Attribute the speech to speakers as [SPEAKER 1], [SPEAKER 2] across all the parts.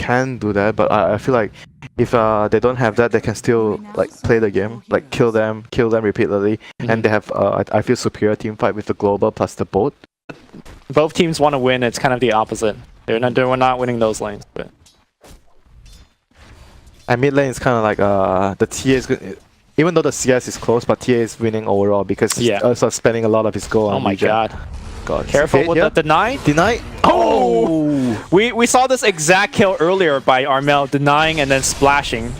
[SPEAKER 1] can do that, but I feel like if they don't have that, they can still like play the game, like kill them repeatedly, and they have I feel superior team fight with the global plus the boat.
[SPEAKER 2] Both teams want to win. It's kind of the opposite. They're not winning those lanes. But
[SPEAKER 1] and mid lane is kind of like the TA is good. Even though the CS is close, but TA is winning overall because he's also spending a lot of his goal on
[SPEAKER 2] oh my
[SPEAKER 1] regen.
[SPEAKER 2] god. Careful with the deny.
[SPEAKER 1] Deny. Oh!
[SPEAKER 2] We saw this exact kill earlier by Armel, denying and then splashing.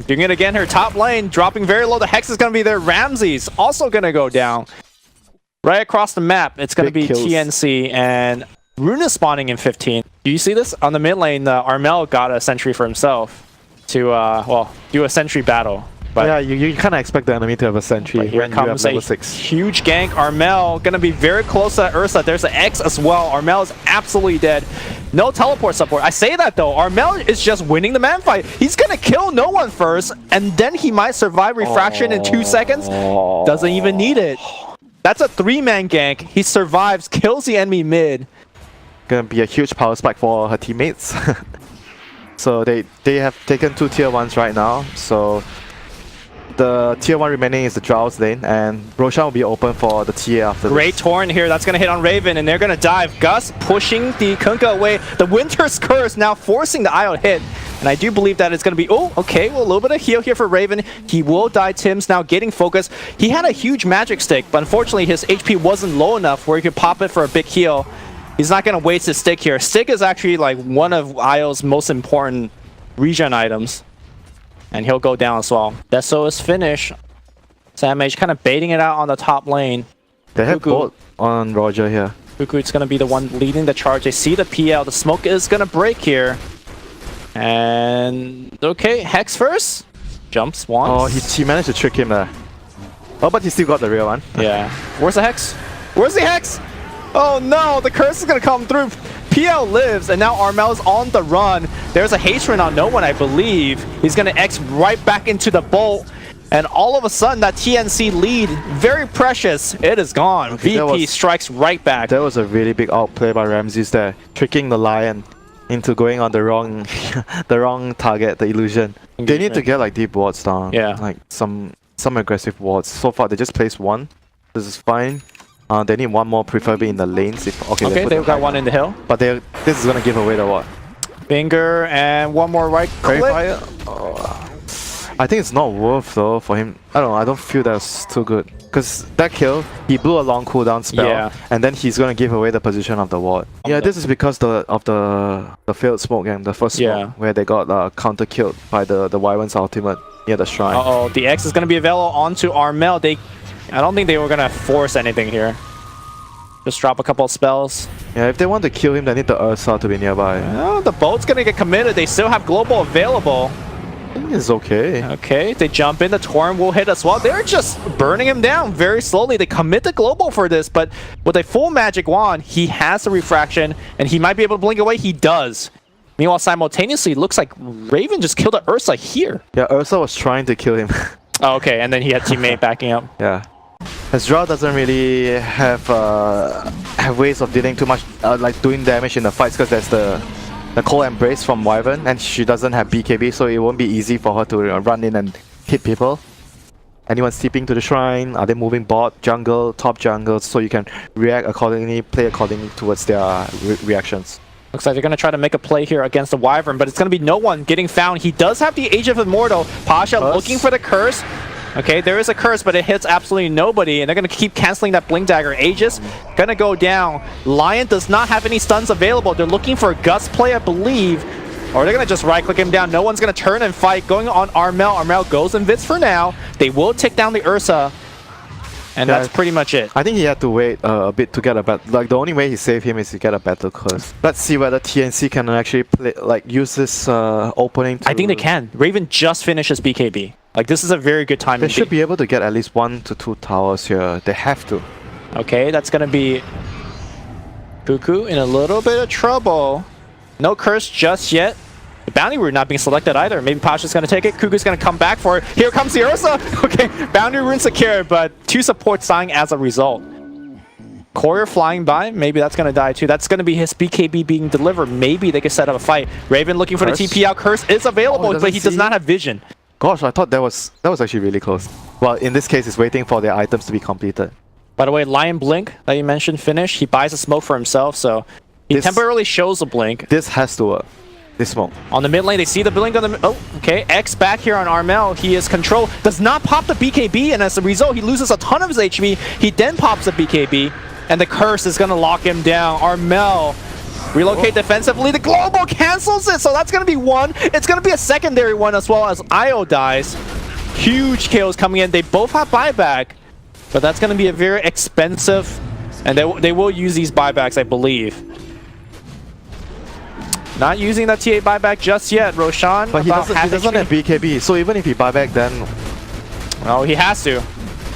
[SPEAKER 2] Doing it again, her top lane, dropping very low. The Hex is going to be there. Ramsey's also going to go down. Right across the map, it's going to be
[SPEAKER 1] kills.
[SPEAKER 2] TNC, and Rune is spawning in 15. Do you see this? On the mid lane, Armel got a sentry for himself to, well, do a sentry battle. But
[SPEAKER 1] yeah, you kind of expect the enemy to have a sentry
[SPEAKER 2] here
[SPEAKER 1] when
[SPEAKER 2] comes
[SPEAKER 1] you have level
[SPEAKER 2] a
[SPEAKER 1] 6.
[SPEAKER 2] huge gank. Armel going to be very close to Ursa. There's an X as well. Armel is absolutely dead. No teleport support. I say that though. Armel is just winning the man fight. He's going to kill no one first, and then he might survive refraction in 2 seconds. Doesn't even need it. That's a 3-man gank. He survives, kills the enemy mid.
[SPEAKER 1] Gonna be a huge power spike for her teammates. So they have taken 2 tier 1s right now. So the tier 1 remaining is the Drow's lane, and Roshan will be open for the TA after
[SPEAKER 2] Great
[SPEAKER 1] this.
[SPEAKER 2] Torrent here. That's going to hit on Raven, and they're going to dive. Gus pushing the Kunkka away. The Winter's Curse now forcing the IO hit. And I do believe that it's going to be... Oh, okay. Well, a little bit of heal here for Raven. He will die. Tim's now getting focus. He had a huge magic stick, but unfortunately his HP wasn't low enough where he could pop it for a big heal. He's not going to waste his stick here. Stick is actually like one of IO's most important regen items. And he'll go down as well. Deso is finished. Samage kind of baiting it out on the top lane.
[SPEAKER 1] They have both on Roger here.
[SPEAKER 2] Cuckoo is going to be the one leading the charge. They see the PL. The smoke is going to break here. And okay, Hex first. Jumps once.
[SPEAKER 1] Oh, he managed to trick him there. Oh, but he still got the real one.
[SPEAKER 2] Yeah. Where's the Hex? Where's the Hex? Oh no, the curse is going to come through. PL lives, and now Armel's on the run. There's a haste run on no one, I believe. He's going to X right back into the bolt. And all of a sudden, that TNC lead, very precious, it is gone.
[SPEAKER 1] Okay,
[SPEAKER 2] VP strikes right back.
[SPEAKER 1] That was a really big outplay by Ramses there, tricking the Lion into going on the wrong the wrong target, the illusion. They need to get like deep wards down.
[SPEAKER 2] Yeah.
[SPEAKER 1] Like some aggressive wards. So far, they just placed one. This is fine. They need one more, preferably in the lanes.
[SPEAKER 2] Okay, they've got one in the hill.
[SPEAKER 1] But this is gonna give away the what?
[SPEAKER 2] Finger and one more right click.
[SPEAKER 1] I think it's not worth though for him. I don't know. I don't feel that's too good because that kill, he blew a long cooldown spell, and then he's gonna give away the position of the ward. Yeah, this is because of the failed smoke game, the first smoke where they got counter killed by the Wyvern's ultimate near the shrine.
[SPEAKER 2] Uh-oh, the X is gonna be available onto Armel. I don't think they were gonna force anything here. Just drop a couple of spells.
[SPEAKER 1] Yeah, if they want to kill him, they need the Ursa to be nearby.
[SPEAKER 2] Oh, the boat's gonna get committed. They still have global available.
[SPEAKER 1] I think it's okay.
[SPEAKER 2] Okay, they jump in. The Torrent will hit as well. They're just burning him down very slowly. They commit the global for this, but with a full magic wand, he has the refraction, and he might be able to blink away. He does. Meanwhile, simultaneously, it looks like Raven just killed the Ursa here.
[SPEAKER 1] Yeah, Ursa was trying to kill him.
[SPEAKER 2] Oh, okay, and then he had teammate backing up.
[SPEAKER 1] Yeah. As Drow doesn't really have ways of dealing too much, like doing damage in the fights, because there's the Cold Embrace from Wyvern, and she doesn't have BKB, so it won't be easy for her to run in and hit people. Anyone steeping to the shrine? Are they moving bot, jungle, top jungle, so you can react accordingly, play accordingly towards their reactions.
[SPEAKER 2] Looks like they're going to try to make a play here against the Wyvern, but it's going to be no one getting found. He does have the Age of Immortal. Pasha looking for the curse. Okay, there is a curse, but it hits absolutely nobody, and they're going to keep canceling that Blink Dagger. Aegis going to go down. Lion does not have any stuns available. They're looking for a Gus play, I believe, or they're going to just right-click him down. No one's going to turn and fight. Going on Armel. Armel goes and Vits for now. They will take down the Ursa, and that's pretty much it.
[SPEAKER 1] I think he had to wait a bit to get a better... Like, the only way he saved him is to get a better curse. Let's see whether TNC can actually play, like, use this opening to...
[SPEAKER 2] I think they can. Raven just finishes BKB. Like, this is a very good time.
[SPEAKER 1] They should be able to get at least 1 to 2 towers here. They have to.
[SPEAKER 2] Okay, that's going to be Cuckoo in a little bit of trouble. No curse just yet. The bounty rune not being selected either. Maybe Pasha's going to take it. Cuckoo's going to come back for it. Here comes the Ursa. Okay, bounty rune secured, but 2 supports dying as a result. Courier flying by, maybe that's going to die too. That's going to be his BKB being delivered. Maybe they could set up a fight. Raven looking for
[SPEAKER 1] Curse?
[SPEAKER 2] the TP out. Curse is available, but he does not have vision.
[SPEAKER 1] Gosh, I thought that was actually really close. Well, in this case, it's waiting for their items to be completed.
[SPEAKER 2] By the way, Lion Blink that you mentioned finished. He buys a smoke for himself, so he temporarily shows a blink.
[SPEAKER 1] This has to work. This smoke.
[SPEAKER 2] On the mid lane, they see the blink on the... Oh, okay. X back here on Armel. He is control. Does not pop the BKB, and as a result, he loses a ton of his HP. He then pops the BKB. And the curse is going to lock him down. Armel relocate defensively. The global cancels it, so that's going to be one. It's going to be a secondary one as well as Io dies. Huge kills coming in. They both have buyback, but that's going to be a very expensive, and they will use these buybacks, I believe. Not using that TA buyback just yet, Roshan.
[SPEAKER 1] But he doesn't have BKB, so even if he buyback, then...
[SPEAKER 2] Oh, he has to.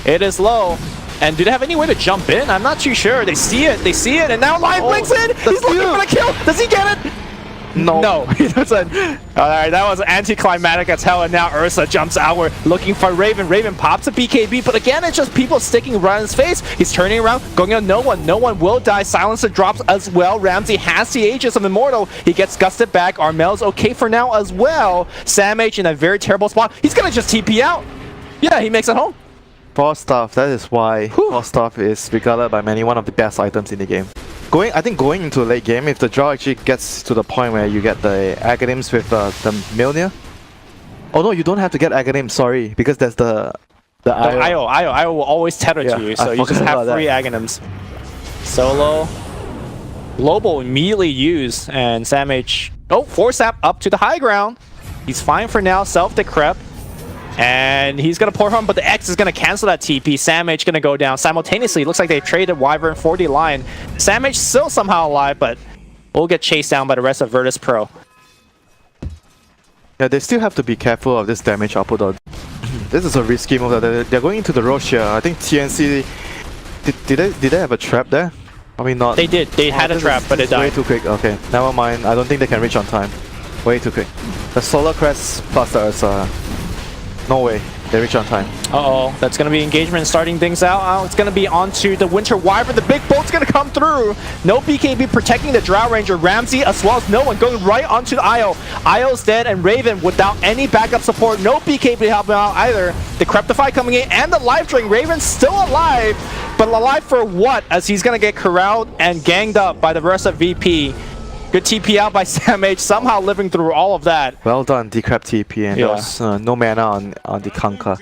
[SPEAKER 2] It is low. And do they have any way to jump in? I'm not too sure. They see it, and now Lion blinks in! He's looking for the kill! Does he get it? No, he doesn't. Alright, that was anticlimactic as hell, and now Ursa jumps outward looking for Raven. Raven pops a BKB, but again, it's just people sticking right in his face. He's turning around, going on no one. No one will die. Silencer drops as well. Ramsey has the Aegis of Immortal. He gets gusted back. Armel's okay for now as well. Sam H in a very terrible spot. He's gonna just TP out. Yeah, he makes it home.
[SPEAKER 1] Force Staff, that is why Force Staff is regarded by many one of the best items in the game. I think going into a late game, if the draw actually gets to the point where you get the Aghanims with the Mjolnir. Oh no, you don't have to get Aghanims, sorry, because there's the
[SPEAKER 2] Io will always tether to you, so you just have free Aghanims. Solo. Global immediately used, and Sam H... Oh, Force Staff up to the high ground. He's fine for now, self-decrep. And he's going to pour home, but the X is going to cancel that TP. Sam H going to go down simultaneously. Looks like they traded Wyvern for the Lion. Sam H still somehow alive, but will get chased down by the rest of Virtus Pro.
[SPEAKER 1] Yeah, they still have to be careful of this damage output. This is a risky move. They're going into the Roche here. I think TNC... Did they have a trap there? I mean, not...
[SPEAKER 2] They did. They had a trap, but it died.
[SPEAKER 1] Way too quick. Okay, never mind. I don't think they can reach on time. Way too quick. The Solar Crest plus the Ursa... No way. They reach on time.
[SPEAKER 2] Uh-oh. That's going to be engagement starting things out. It's going to be onto the Winter Wyvern. The big bolt's going to come through. No BKB protecting the Drow Ranger. Ramsey as well as no one going right onto the Io. Io's dead, and Raven without any backup support. No BKB to help him out either. The Creptify coming in and the Life Drain. Raven's still alive, but alive for what? As he's going to get corralled and ganged up by the rest of VP. Good TP out by Sam H, somehow living through all of that.
[SPEAKER 1] Well done, Decrep TP, and there was no mana on the Kanka.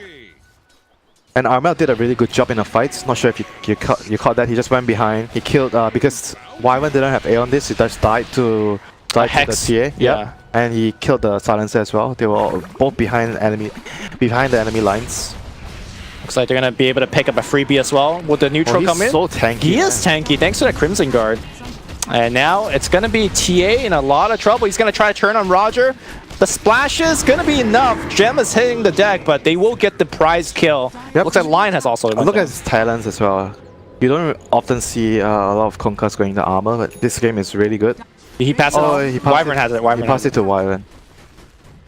[SPEAKER 1] And Armel did a really good job in the fights. Not sure if you caught that. He just went behind. He killed because Wyvern didn't have A on this. He just died to
[SPEAKER 2] Hex.
[SPEAKER 1] the TA. Yeah, and he killed the Silencer as well. They were both behind the enemy lines.
[SPEAKER 2] Looks like they're gonna be able to pick up a freebie as well. Would the neutral come in?
[SPEAKER 1] He's so tanky.
[SPEAKER 2] He is tanky thanks to that Crimson Guard. And now it's going to be TA in a lot of trouble. He's going to try to turn on Roger. The splash is going to be enough. Gem is hitting the deck, but they will get the prize kill. Yep. Looks like Lion has also...
[SPEAKER 1] Look at his talents as well. You don't often see a lot of Conquest going to armor, but this game is really good.
[SPEAKER 2] Did he pass it on? Wyvern has it.
[SPEAKER 1] He passed it to Wyvern.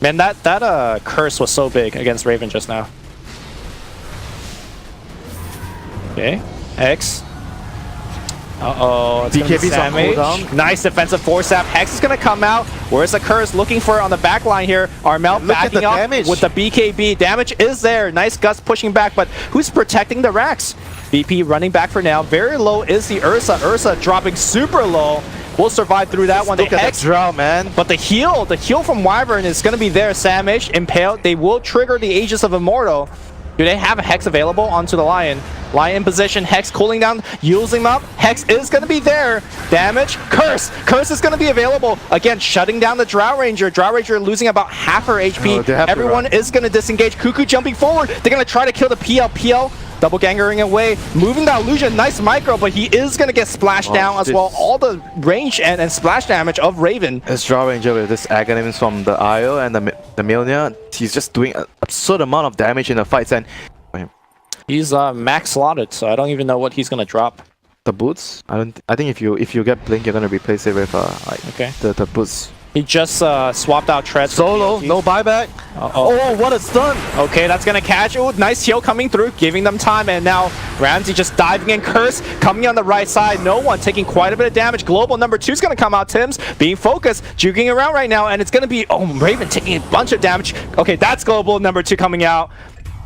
[SPEAKER 2] Man, that curse was so big against Raven just now. Okay. X. Uh-oh, it's going to be Sam H. Nice defensive force up. Hex is going to come out. Where's the curse? Looking for it on the back line here. Armel backing up with the BKB. Damage is there. Nice Gus pushing back, but who's protecting the racks? VP running back for now. Very low is the Ursa. Ursa dropping super low. We'll survive through that one.
[SPEAKER 1] Look at that draw, man.
[SPEAKER 2] But the heal from Wyvern is going to be there. Sam H impaled. They will trigger the Aegis of Immortal. Do they have a Hex available onto the Lion? Lion in position, Hex cooling down, using him up. Hex is going to be there. Damage, Curse. Curse is going to be available. Again, shutting down the Drow Ranger. Drow Ranger losing about half her HP. Everyone is going to disengage. Cuckoo jumping forward. They're going to try to kill the PL. PL double gangering away. Moving the illusion. Nice micro, but he is going to get splashed down as well. All the range and splash damage of Raven.
[SPEAKER 1] This Drow Ranger with this Aghanims from the Io and the Mjolnir, he's just doing an absurd amount of damage in the fights, and
[SPEAKER 2] he's max slotted, so I don't even know what he's gonna drop.
[SPEAKER 1] The boots? I think if you get Blink, you're gonna replace it with the boots.
[SPEAKER 2] He just swapped out treads.
[SPEAKER 1] Solo, no buyback. Oh, what a stun!
[SPEAKER 2] Okay, that's gonna catch. Oh, nice heal coming through, giving them time. And now Ramsey just diving in. Curse coming on the right side. No one taking quite a bit of damage. Global number 2 is gonna come out. Tim's being focused, juking around right now, and it's gonna be Raven taking a bunch of damage. Okay, that's Global number 2 coming out.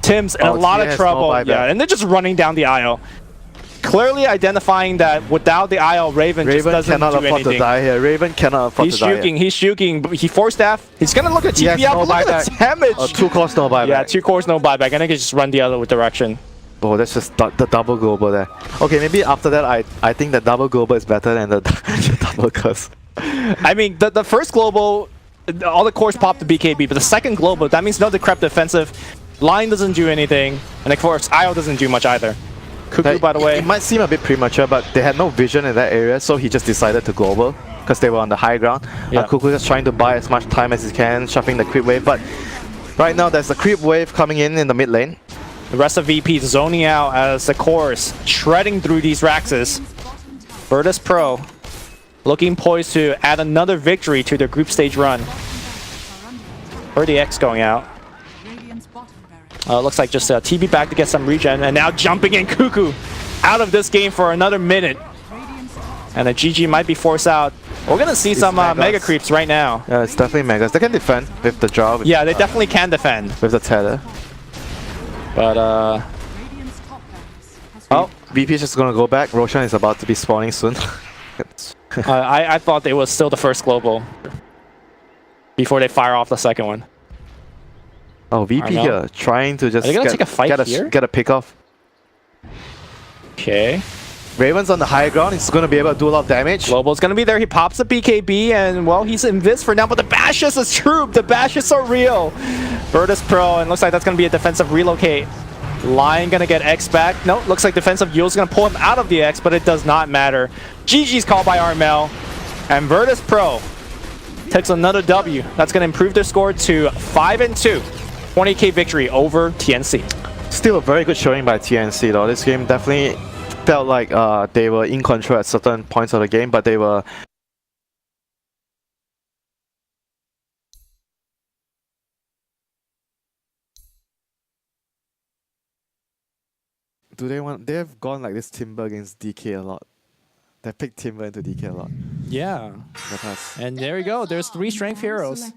[SPEAKER 2] Tim's in a lot of trouble. Yeah, and they're just running down the aisle. Clearly identifying that without the IL, Raven just doesn't
[SPEAKER 1] cannot
[SPEAKER 2] do
[SPEAKER 1] afford
[SPEAKER 2] anything.
[SPEAKER 1] to die here. Raven cannot afford to die.
[SPEAKER 2] He's juking, but he forced staff. He's gonna look at TP out,
[SPEAKER 1] no
[SPEAKER 2] look at the damage.
[SPEAKER 1] 2 cores, no buyback.
[SPEAKER 2] Yeah, 2 cores, no buyback. I think it's just run the other direction.
[SPEAKER 1] Oh, that's just the double global there. Okay, maybe after that, I think the double global is better than the double curse.
[SPEAKER 2] I mean, the first global, all the cores pop the BKB, but the second global, that means no decrep defensive. Line doesn't do anything, and of course, IO doesn't do much either. Cuckoo, by the way.
[SPEAKER 1] It might seem a bit premature, but they had no vision in that area, so he just decided to global because they were on the high ground.
[SPEAKER 2] Yeah.
[SPEAKER 1] Cuckoo just trying to buy as much time as he can, shuffling the creep wave, but right now there's a creep wave coming in the mid lane.
[SPEAKER 2] The rest of VP zoning out as the cores shredding through these Raxes. Virtus Pro looking poised to add another victory to their group stage run. RDX going out. Looks like just TB back to get some regen, and now jumping in Cuckoo out of this game for another minute. And the GG might be forced out. We're going to see some mega creeps right now.
[SPEAKER 1] Yeah, it's definitely megas. They can defend with the draw.
[SPEAKER 2] Yeah, they definitely can defend.
[SPEAKER 1] With the tether.
[SPEAKER 2] But,
[SPEAKER 1] VP is just going to go back. Roshan is about to be spawning soon.
[SPEAKER 2] I thought it was still the first global before they fire off the second one.
[SPEAKER 1] Oh, VP here, trying to just
[SPEAKER 2] take a fight here?
[SPEAKER 1] Get a pick off.
[SPEAKER 2] Okay.
[SPEAKER 1] Raven's on the high ground, he's going to be able to do a lot of damage.
[SPEAKER 2] Global's going to be there, he pops the BKB, and well, he's invis for now, but the bashes is true, the bashes are real. Virtus Pro, and looks like that's going to be a defensive relocate. Lion going to get X back. No, looks like defensive Yule's going to pull him out of the X, but it does not matter. GG's called by Armel, and Virtus Pro takes another W. That's going to improve their score to 5-2. 20k victory over TNC.
[SPEAKER 1] Still a very good showing by TNC though. This game definitely felt like they were in control at certain points of the game, but they were... They've gone like this Timber against DK a lot. They picked Timber into DK a lot.
[SPEAKER 2] Yeah. And there we go. There's 3 strength heroes.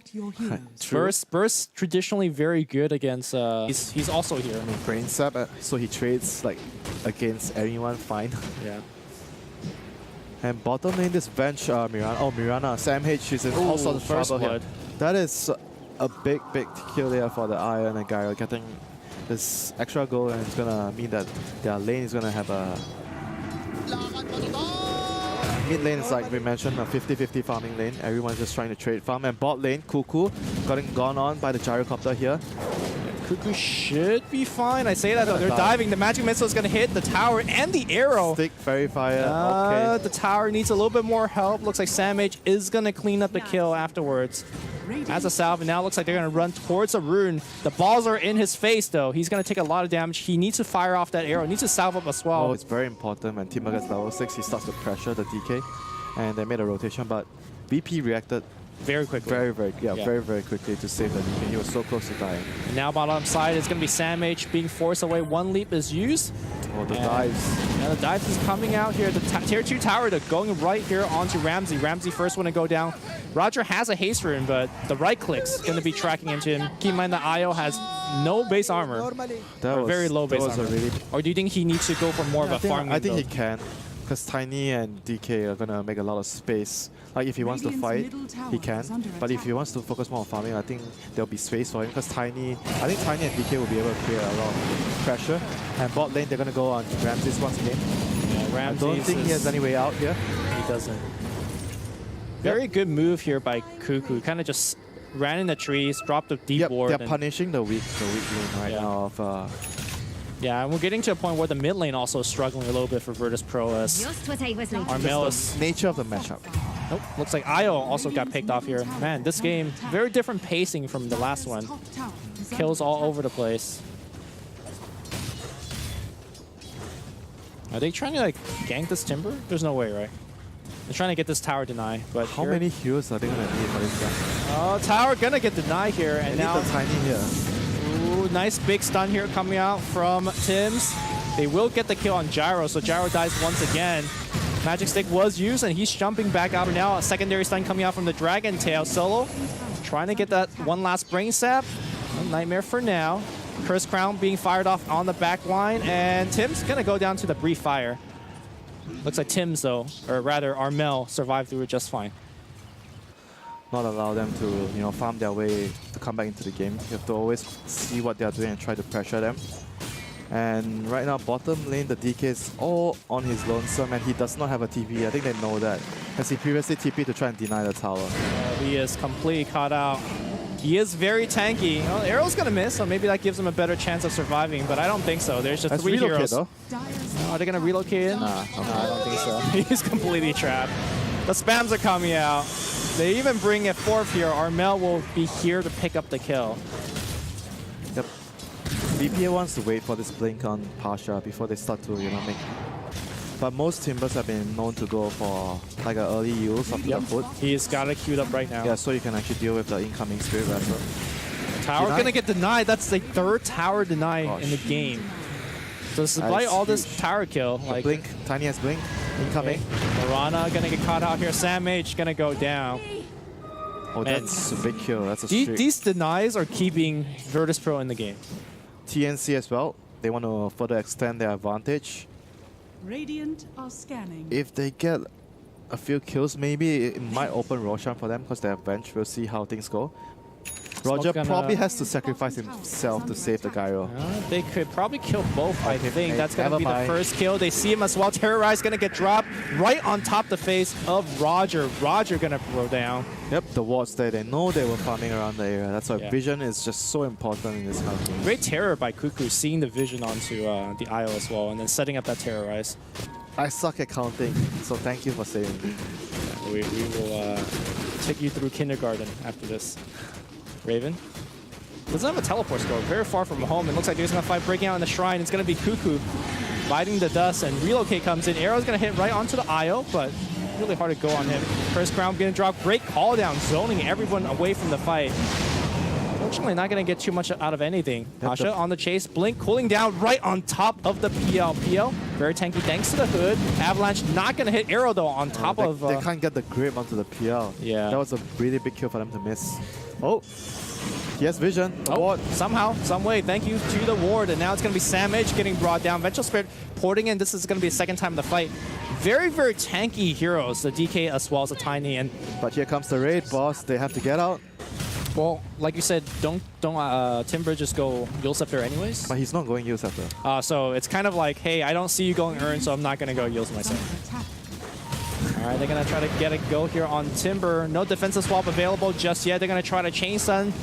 [SPEAKER 2] Burst traditionally very good against. He's also here. I mean,
[SPEAKER 1] Brain sap, so he trades like against anyone fine.
[SPEAKER 2] Yeah.
[SPEAKER 1] And bottom lane, this bench Mirana. Oh, Mirana. Sam H is in all sorts of
[SPEAKER 2] first
[SPEAKER 1] trouble
[SPEAKER 2] blood.
[SPEAKER 1] here. That is a big kill there for the Iron and Gyro, getting this extra goal, and it's gonna mean that their lane is gonna have a. Mid lane is like we mentioned, a 50-50 farming lane. Everyone's just trying to trade farm. And bot lane, Cuckoo, gone on by the gyrocopter here.
[SPEAKER 2] Cuckoo should be fine. I say that though. They're diving. The magic missile is going to hit the tower and the arrow.
[SPEAKER 1] Stick verifier. Okay.
[SPEAKER 2] The tower needs a little bit more help. Looks like Sam H is going to clean up the kill afterwards. As a salve, and now it looks like they're going to run towards a rune. The balls are in his face though. He's going to take a lot of damage. He needs to fire off that arrow. He needs to salve up as well.
[SPEAKER 1] Oh, it's very important when Timber gets level 6. He starts to pressure the DK. And they made a rotation, but VP reacted
[SPEAKER 2] very quickly.
[SPEAKER 1] Very quickly to save the DK. He was so close to dying.
[SPEAKER 2] And now bottom side is going to be Sam H being forced away. One leap is used.
[SPEAKER 1] Oh, the dives.
[SPEAKER 2] And the dives is coming out here. The tier 2 tower going right here onto Ramsey. Ramsey first one to go down. Roger has a haste rune, but the right click's going to be tracking into him. Keep in mind that IO has no base armor. Very low base armor. Or do you think he needs to go for more of a farming
[SPEAKER 1] I think he can. Because Tiny and DK are gonna make a lot of space. Like if he wants to fight, he can. But if he wants to focus more on farming, I think there'll be space for him. Because I think Tiny and DK will be able to create a lot of pressure. And bot lane, they're gonna go on Ramses once again.
[SPEAKER 2] Yeah, Ramses.
[SPEAKER 1] I don't think he has any way out here.
[SPEAKER 2] He doesn't. Very good move here by Cuckoo. Kind of just ran in the trees, dropped a deep ward.
[SPEAKER 1] They're punishing the weak lane right now of.
[SPEAKER 2] Yeah, and we're getting to a point where the mid lane also is struggling a little bit for Virtus Pro as Armel is...
[SPEAKER 1] nature of the matchup.
[SPEAKER 2] Nope, looks like IO also got picked off here. Man, this game, very different pacing from the last one. Kills all over the place. Are they trying to like gank this Timber? There's no way, right? They're trying to get this tower deny, but
[SPEAKER 1] How many heroes are they gonna need for this guy?
[SPEAKER 2] Oh, tower gonna get denied here, and
[SPEAKER 1] They
[SPEAKER 2] now
[SPEAKER 1] need the tiny here.
[SPEAKER 2] ooh, nice big stun here coming out from Tims. They will get the kill on Gyro, so Gyro dies once again. Magic Stick was used, and he's jumping back out now. A secondary stun coming out from the Dragon Tail. Solo trying to get that one last brain sap. A nightmare for now. Curse Crown being fired off on the back line, and Tim's gonna go down to the brief fire. Looks like Tim's though, or rather Armel, survived through it just fine.
[SPEAKER 1] Not allow them to, farm their way to come back into the game. You have to always see what they are doing and try to pressure them. And right now, bottom lane, the DK is all on his lonesome, and he does not have a TP. I think they know that, as he previously TP to try and deny the tower.
[SPEAKER 2] He is completely caught out. He is very tanky. Well, Arrow's gonna miss, so maybe that gives him a better chance of surviving, but I don't think so. There's just
[SPEAKER 1] Let's
[SPEAKER 2] 3
[SPEAKER 1] relocate,
[SPEAKER 2] heroes.
[SPEAKER 1] though.
[SPEAKER 2] Are they gonna relocate him?
[SPEAKER 1] Nah,
[SPEAKER 2] No, I don't think so. He's completely trapped. The spams are coming out. They even bring a 4th here. Armel will be here to pick up the kill.
[SPEAKER 1] Yep. BPA wants to wait for this blink on Pasha before they start to, make. But most Timbers have been known to go for like an early use of the foot.
[SPEAKER 2] He's got it queued up right now.
[SPEAKER 1] Yeah, so you can actually deal with the incoming Spirit Wrestler.
[SPEAKER 2] Tower
[SPEAKER 1] Deny?
[SPEAKER 2] gonna get denied. That's the 3rd tower deny in the game. So despite all this tower kill, like
[SPEAKER 1] blink, tiny as blink, incoming.
[SPEAKER 2] Morana gonna get caught out here. Sam H gonna go down.
[SPEAKER 1] Oh, that's a big kill. That's a streak.
[SPEAKER 2] These denies are keeping Virtus Pro in the game.
[SPEAKER 1] TNC as well. They want to further extend their advantage.
[SPEAKER 3] Radiant are scanning.
[SPEAKER 1] If they get a few kills, maybe it might open Roshan for them because they have bench. We'll see how things go. Roger probably has to sacrifice himself to save the gyro.
[SPEAKER 2] They could probably kill both, I think. That's going to be the
[SPEAKER 1] mind.
[SPEAKER 2] first kill. They see him as well. Terrorize going to get dropped right on top the face of Roger. Roger going to throw down.
[SPEAKER 1] Yep, the wards there, they know they were farming around the area. That's why vision is just so important in this kind of game.
[SPEAKER 2] Great terror by Cuckoo, seeing the vision onto the IO as well, and then setting up that Terrorize.
[SPEAKER 1] I suck at counting, so thank you for saving me.
[SPEAKER 2] We will take you through kindergarten after this. Raven doesn't have a teleport score, very far from home. It looks like they're just going to fight breaking out in the shrine. It's going to be Cuckoo biting the dust, and Relocate comes in. Arrow's going to hit right onto the IO, but really hard to go on him. First Crown going to drop. Great call down, zoning everyone away from the fight. Unfortunately, not going to get too much out of anything. Pasha on the chase. Blink cooling down right on top of the PL. PL, very tanky thanks to the hood. Avalanche not going to hit Arrow, though, on top of...
[SPEAKER 1] They can't get the grip onto the PL.
[SPEAKER 2] Yeah.
[SPEAKER 1] That was a really big kill for them to miss. Oh, he has vision. The ward.
[SPEAKER 2] Somehow, some way, thank you to the ward. And now it's going to be Sam H getting brought down. Vengeful Spirit porting in. This is going to be the second time in the fight. Very, very tanky heroes. The DK as well as the Tiny.
[SPEAKER 1] But here comes the raid, boss. They have to get out.
[SPEAKER 2] Well, like you said, don't Timber just go Yule Scepter anyways?
[SPEAKER 1] But he's not going Yule Scepter.
[SPEAKER 2] So it's kind of like, hey, I don't see you going Urn, so I'm not going to go Yule myself. All right, they're going to try to get a go here on Timber. No defensive swap available just yet. They're going to try to chain stun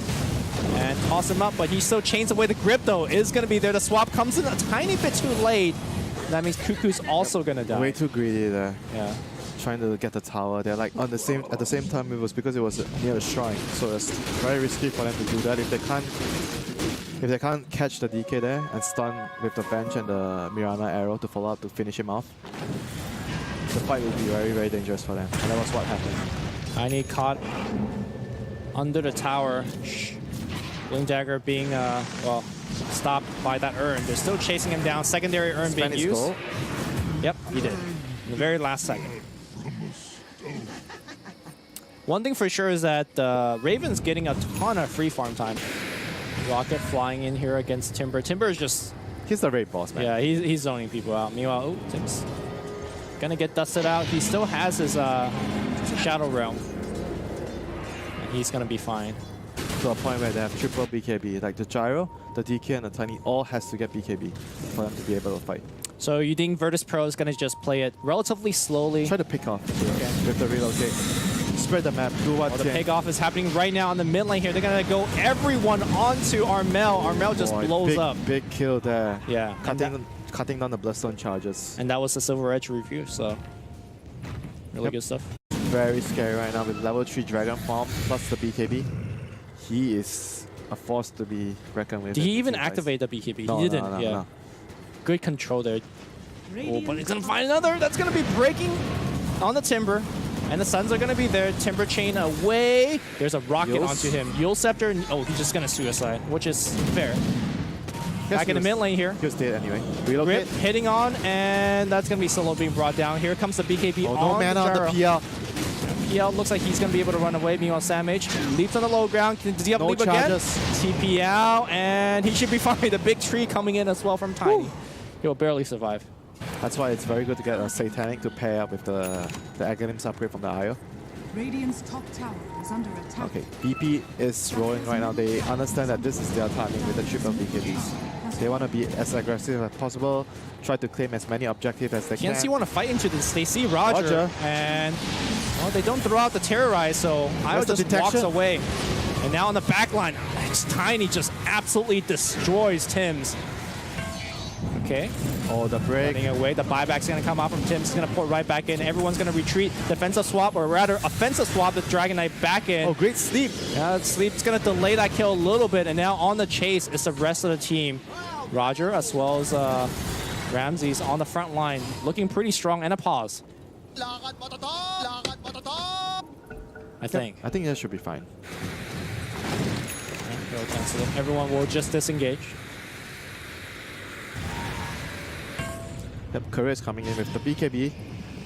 [SPEAKER 2] and toss him up, but he still chains away. The grip, though, is going to be there. The swap comes in a tiny bit too late. That means Cuckoo's also going to die.
[SPEAKER 1] Way too greedy there.
[SPEAKER 2] Yeah.
[SPEAKER 1] Trying to get the tower. They're like at the same time, it was because it was near the shrine, so it's very risky for them to do that. If they can't catch the DK there and stun with the bench and the Mirana arrow to follow up to finish him off, the fight will be very, very dangerous for them. And that was what happened.
[SPEAKER 2] Tiny caught under the tower. Blink Dagger being well stopped by that Urn. They're still chasing him down. Secondary Urn being used. Goal. Yep, he did. In the very last second. One thing for sure is that Raven's getting a ton of free farm time. Rocket flying in here against Timber. Timber is just...
[SPEAKER 1] He's the raid boss, man.
[SPEAKER 2] Yeah, he's zoning people out. Meanwhile, oh, Tim's gonna get dusted out. He still has his Shadow Realm. And he's gonna be fine.
[SPEAKER 1] To a point where they have triple BKB. Like the Gyro, the DK, and the Tiny all has to get BKB for them to be able to fight.
[SPEAKER 2] So you think Virtus Pro is gonna just play it relatively slowly?
[SPEAKER 1] Try to pick off with the relocate. Spread the map, do what
[SPEAKER 2] the pick-off is happening right now on the mid lane here. They're going to go everyone onto Armel. Armel just blows up.
[SPEAKER 1] Big kill there.
[SPEAKER 2] Yeah.
[SPEAKER 1] Cutting down the Bloodstone charges.
[SPEAKER 2] And that was the Silver Edge review, so really good stuff.
[SPEAKER 1] Very scary right now with level 3 Dragon Form plus the BKB. He is a force to be reckoned with.
[SPEAKER 2] Did he even activate the BKB?
[SPEAKER 1] No,
[SPEAKER 2] he didn't,
[SPEAKER 1] no.
[SPEAKER 2] Good control there. Oh, but he's going to find another. That's going to be breaking. on the Timber. And the Suns are going to be there. Timber chain away. There's a rocket
[SPEAKER 1] Yules.
[SPEAKER 2] onto him. Yule Scepter. Oh, he's just going to suicide, which is fair. Back in the mid lane here.
[SPEAKER 1] He was dead anyway.
[SPEAKER 2] Rip
[SPEAKER 1] Relocate.
[SPEAKER 2] hitting on, and that's going to be solo being brought down. Here comes the BKB
[SPEAKER 1] Oh, no
[SPEAKER 2] on
[SPEAKER 1] mana
[SPEAKER 2] the
[SPEAKER 1] on the
[SPEAKER 2] gyro.
[SPEAKER 1] PL.
[SPEAKER 2] PL looks like he's going to be able to run away. Meanwhile, Sam H leaps on the low ground. Does he have
[SPEAKER 1] No
[SPEAKER 2] leap
[SPEAKER 1] charges.
[SPEAKER 2] again? TP out, and he should be fine. The big tree coming in as well from Tiny. He will barely survive.
[SPEAKER 1] That's why it's very good to get a Satanic to pair up with the Aghanim's upgrade from the IO.
[SPEAKER 3] Radiant's top tower is under attack.
[SPEAKER 1] Okay, BP is rolling right now. They understand that this is their timing with the triple BKBs. They want to be as aggressive as possible, try to claim as many objectives as they can.
[SPEAKER 2] TNC want to fight into this. They see Roger. And well, they don't throw out the Terrorize, so IO
[SPEAKER 1] the
[SPEAKER 2] just walks
[SPEAKER 1] detection?
[SPEAKER 2] away. And now on the back line, it's Tiny just absolutely destroys Tim's. Okay.
[SPEAKER 1] Oh, the break.
[SPEAKER 2] Running away. The buyback's going to come out from Tim's. He's going to put right back in. Everyone's going to retreat. Defensive swap, or rather offensive swap the Dragon Knight back in.
[SPEAKER 1] Oh, great sleep.
[SPEAKER 2] Sleep's going to delay that kill a little bit. And now on the chase is the rest of the team. Roger as well as Ramses on the front line. Looking pretty strong, and a pause. I think.
[SPEAKER 1] I think that should be fine.
[SPEAKER 2] They'll cancel it. Everyone will just disengage.
[SPEAKER 1] Yep, Courier is coming in with the BKB.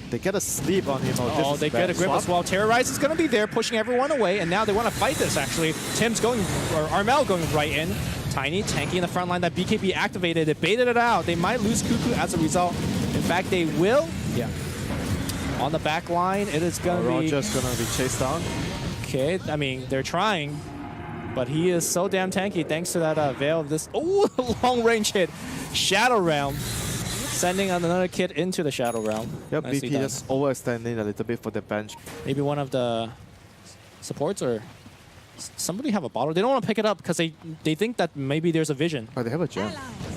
[SPEAKER 1] They get a sleep on him.
[SPEAKER 2] Oh, they get a grip as well. Terrorize is going to be there, pushing everyone away, and now they want to fight this, actually. Tim's going, or Armel going right in. Tiny, tanky in the front line. That BKB activated. They baited it out. They might lose Cuckoo as a result. In fact, they will. Yeah. On the back line, it is going to be...
[SPEAKER 1] Roger's going to be chased down.
[SPEAKER 2] Okay, I mean, they're trying, but he is so damn tanky thanks to that veil of this... Oh, long range hit. Shadow Realm. Sending another kid into the Shadow Realm.
[SPEAKER 1] Yep,
[SPEAKER 2] Nicely
[SPEAKER 1] BP
[SPEAKER 2] done.
[SPEAKER 1] just overextending a little bit for the bench.
[SPEAKER 2] Maybe one of the supports or somebody have a bottle. They don't want to pick it up because they think that maybe there's a vision.
[SPEAKER 1] Oh, they have a gem.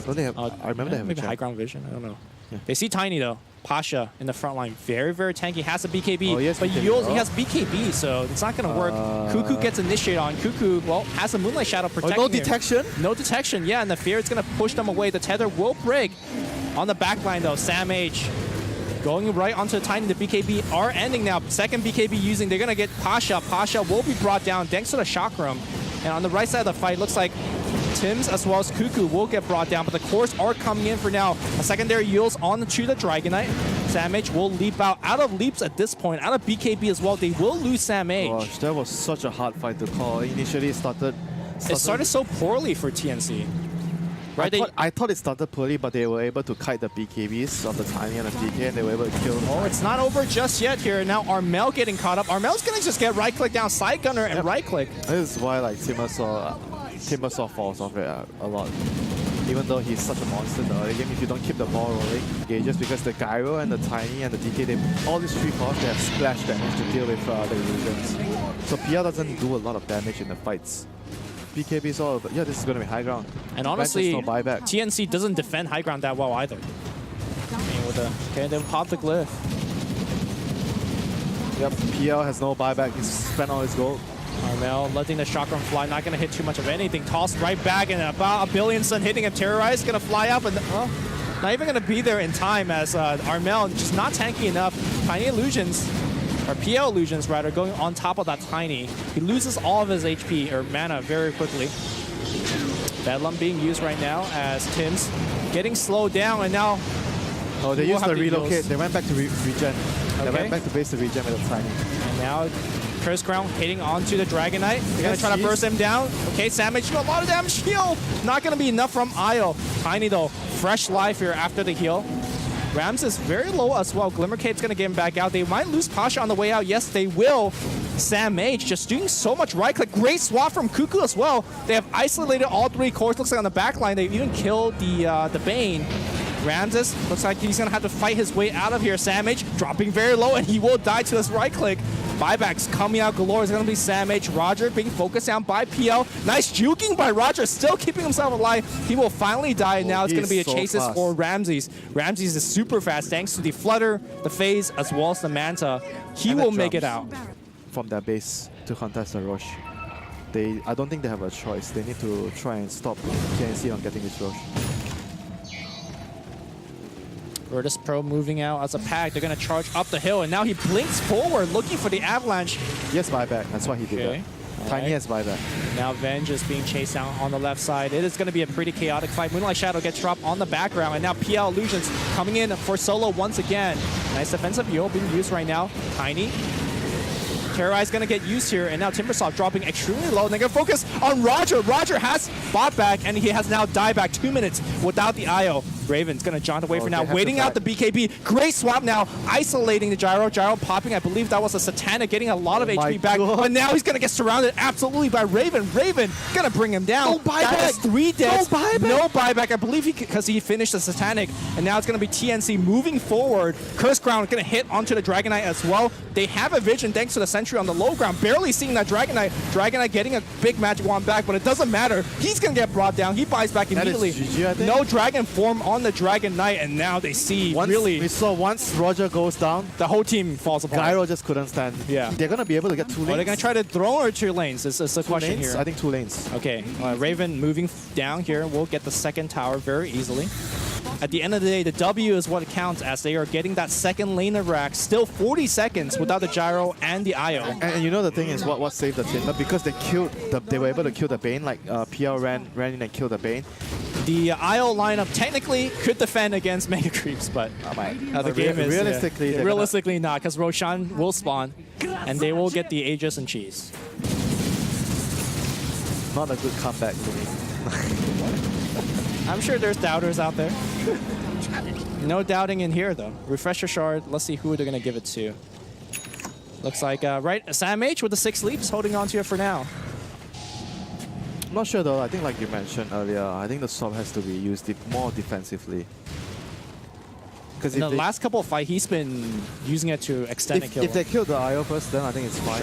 [SPEAKER 1] Don't they have? I remember they have a
[SPEAKER 2] maybe
[SPEAKER 1] gem.
[SPEAKER 2] high ground vision. I don't know.
[SPEAKER 1] Yeah.
[SPEAKER 2] They see Tiny though. Pasha in the front line, very very tanky. Has a BKB,
[SPEAKER 1] Oh, he has
[SPEAKER 2] but
[SPEAKER 1] BKB.
[SPEAKER 2] he has BKB, so it's not gonna work. Cuckoo gets initiated on. Cuckoo, well, has a Moonlight Shadow protecting.
[SPEAKER 1] no
[SPEAKER 2] him.
[SPEAKER 1] detection.
[SPEAKER 2] No detection. Yeah, and the fear is gonna push them away. The tether will break. On the back line though, Sam H going right onto Tiny. The BKB are ending now. Second BKB using. They're gonna get Pasha. Pasha will be brought down thanks to the Chakram. And on the right side of the fight, looks like Tim's as well as Cuckoo will get brought down, but the cores are coming in for now. A secondary Yules on to the Dragon Knight. Sam H will leap out. Out of leaps at this point, out of BKB as well. They will lose Sam H.
[SPEAKER 1] Gosh, that was such a hard fight to call. Initially, it started
[SPEAKER 2] so poorly for TNC. Right?
[SPEAKER 1] I thought it started poorly, but they were able to kite the BKBs of the Tiny and the DK, and they were able to kill them.
[SPEAKER 2] Oh, it's not over just yet here. Now Armel getting caught up. Armel's gonna just get right click down, side gunner, and right click.
[SPEAKER 1] This is why like Timbersaw falls off it a lot. Even though he's such a monster in the early game, if you don't keep the ball rolling, okay, just because the Gyro and the Tiny and the DK, all these three cores, they have splash damage to deal with the illusions. So PR doesn't do a lot of damage in the fights. BKB is all, but yeah, this is going to be high ground.
[SPEAKER 2] And honestly,
[SPEAKER 1] no buyback.
[SPEAKER 2] TNC doesn't defend high ground that well either. I mean, with the, okay, then pop the glyph.
[SPEAKER 1] Yep, PL has no buyback. He's spent all his gold.
[SPEAKER 2] Armel letting the chakram fly, not going to hit too much of anything. Tossed right back, and about a billion sun hitting him. Terrorize, going to fly up, and not even going to be there in time as Armel just not tanky enough. Tiny illusions, or PL illusions rather, going on top of that Tiny. He loses all of his HP or mana very quickly. Bedlam being used right now as Tim's getting slowed down, and now
[SPEAKER 1] oh, they used the relocate.
[SPEAKER 2] heals.
[SPEAKER 1] They went back to regen. They went back to base the regen with the Tiny.
[SPEAKER 2] And now Curse Crown hitting onto the Dragon Knight. They're going to try to burst him down. Okay, Samage, a lot of damage. Heal! Not going to be enough from Io. Tiny, though, fresh life here after the heal. Rams is very low as well. Glimmercade's going to get him back out. They might lose Pasha on the way out. Yes, they will. Sam Mage just doing so much right click. Great swap from Cuckoo as well. They have isolated all three cores. Looks like on the back line, they even killed the Bane. Ramses looks like he's going to have to fight his way out of here. Samage dropping very low, and he will die to this right click. Buybacks coming out galore. It's going to be Samage. Roger being focused down by PL. Nice juking by Roger, still keeping himself alive. He will finally die, and now it's going to be a chases for Ramses. Ramses is super fast thanks to the Flutter, the Phase, as well as the Manta. He will make it out.
[SPEAKER 1] From their base to contest the rush. I don't think they have a choice. They need to try and stop TNC on getting this rush.
[SPEAKER 2] Virtus Pro moving out as a pack. They're going to charge up the hill, and now he blinks forward looking for the avalanche.
[SPEAKER 1] Yes, buyback. That's what he did.
[SPEAKER 2] Okay.
[SPEAKER 1] Tiny has buyback.
[SPEAKER 2] Now Venge is being chased down on the left side. It is going to be a pretty chaotic fight. Moonlight Shadow gets dropped on the background, and now PL Illusions coming in for solo once again. Nice defensive Yo being used right now. Tiny. Terrorize going to get used here, and now Timbersoft dropping extremely low. And they're going to focus on Roger. Roger has bought back, and he has now died back 2 minutes without the IO. Raven's going to jaunt away for now, waiting out the BKB. Great swap now, isolating the Gyro. Gyro popping, I believe that was a Satanic, getting a lot of HP back. But now he's going to get surrounded absolutely by Raven. Raven going to bring him down.
[SPEAKER 1] No buyback.
[SPEAKER 2] That is 3 deaths.
[SPEAKER 1] No buyback.
[SPEAKER 2] No buyback. I believe because he finished the Satanic. And now it's going to be TNC moving forward. Curse Ground going to hit onto the Dragonite as well. They have a vision thanks to the Sentry on the low ground. Barely seeing that Dragonite. Dragonite getting a big magic wand back, but it doesn't matter. He's going to get brought down. He buys back immediately.
[SPEAKER 1] GG, I think.
[SPEAKER 2] No Dragon form on the Dragon Knight, and now they see
[SPEAKER 1] We saw once Roger goes down,
[SPEAKER 2] the whole team falls apart.
[SPEAKER 1] Gyro just couldn't stand.
[SPEAKER 2] Yeah.
[SPEAKER 1] They're going to be able to get 2 lanes.
[SPEAKER 2] Are they going to try to throw or 2 lanes? This is the question
[SPEAKER 1] lanes?
[SPEAKER 2] here.
[SPEAKER 1] I think 2 lanes.
[SPEAKER 2] Okay, Raven moving down here will get the second tower very easily. At the end of the day, the W is what counts as they are getting that second lane of rack. Still 40 seconds without the Gyro and the IO.
[SPEAKER 1] And you know the thing is what saved the team? But because they were able to kill the Bane, like PL ran in and killed the Bane.
[SPEAKER 2] The IO lineup technically could defend against Mega Creeps, but the game is realistically not, because Roshan will spawn and they will get the Aegis and Cheese.
[SPEAKER 1] Not a good comeback for me.
[SPEAKER 2] I'm sure there's doubters out there. No doubting in here though. Refresher Shard, let's see who they're going to give it to. Looks like, right, Sam H with the 6 leaps holding on to it for now.
[SPEAKER 1] I'm not sure though. I think like you mentioned earlier, I think the swap has to be used more defensively. Because
[SPEAKER 2] in the last couple of fights, he's been using it to extend a kill.
[SPEAKER 1] If they kill the IO first, then I think it's fine.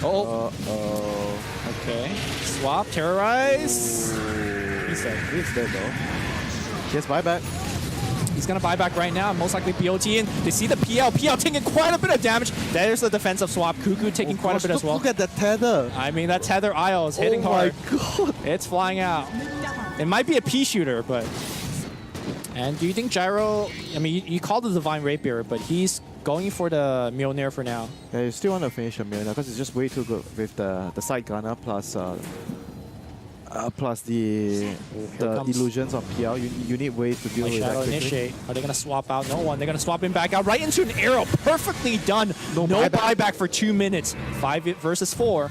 [SPEAKER 2] Sure. Okay. Swap, terrorize.
[SPEAKER 1] He's dead though. Yes, buyback.
[SPEAKER 2] He's going to buy back right now. Most likely BOT in. They see the PL. PL taking quite a bit of damage. There's the defensive swap. Cuckoo taking quite a bit as well.
[SPEAKER 1] Look at that tether.
[SPEAKER 2] I mean, that tether IO is hitting hard.
[SPEAKER 1] Oh my god.
[SPEAKER 2] It's flying out. It might be a P shooter, but... And do you think Gyro... I mean, you call the Divine Rapier, but he's going for the Mjolnir for now.
[SPEAKER 1] Yeah, you still want to finish a Mjolnir because it's just way too good with the side gunner plus the illusions of PL. You need ways to deal with that quickly.
[SPEAKER 2] Initiate. Are they going to swap out? No one. They're going to swap him back out right into an arrow. Perfectly done. No buyback for 2 minutes. 5 versus 4.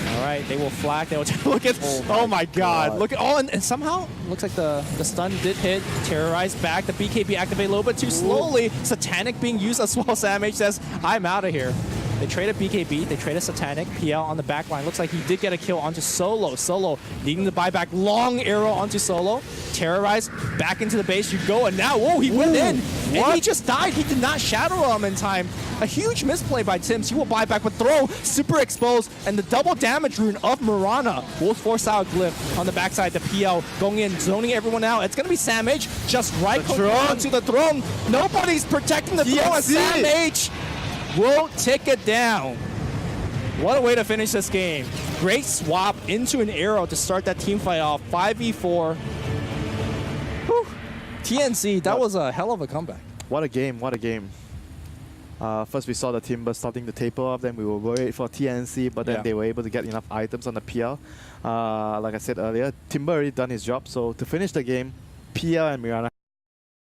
[SPEAKER 2] All right, they will flag. They will look at. Oh my God! Look at and somehow looks like the stun did hit. Terrorize back. The BKB activate a little bit too slowly. Satanic being used as well. Sam H says, "I'm out of here." They traded BKB, they traded Satanic, PL on the back line. Looks like he did get a kill onto Solo. Solo needing the buyback, long arrow onto Solo. Terrorize, back into the base you go, and now, whoa, he went in. What? And he just died. He did not shadow him in time. A huge misplay by Tims. He will buy back with throw, super exposed, and the double damage rune of Mirana will force out a glyph on the backside. The PL going in, zoning everyone out. It's going to be Sam H just right onto the throne. Nobody's protecting the throne, and Sam H will take it down. What a way to finish this game. Great swap into an arrow to start that team fight off. 5v4. Whew. TNC, that was a hell of a comeback.
[SPEAKER 1] What a game, what a game. First we saw the Timber starting to taper off, then we were worried for TNC, but then they were able to get enough items on the PL. Like I said earlier, Timber already done his job, so to finish the game, PL and Mirana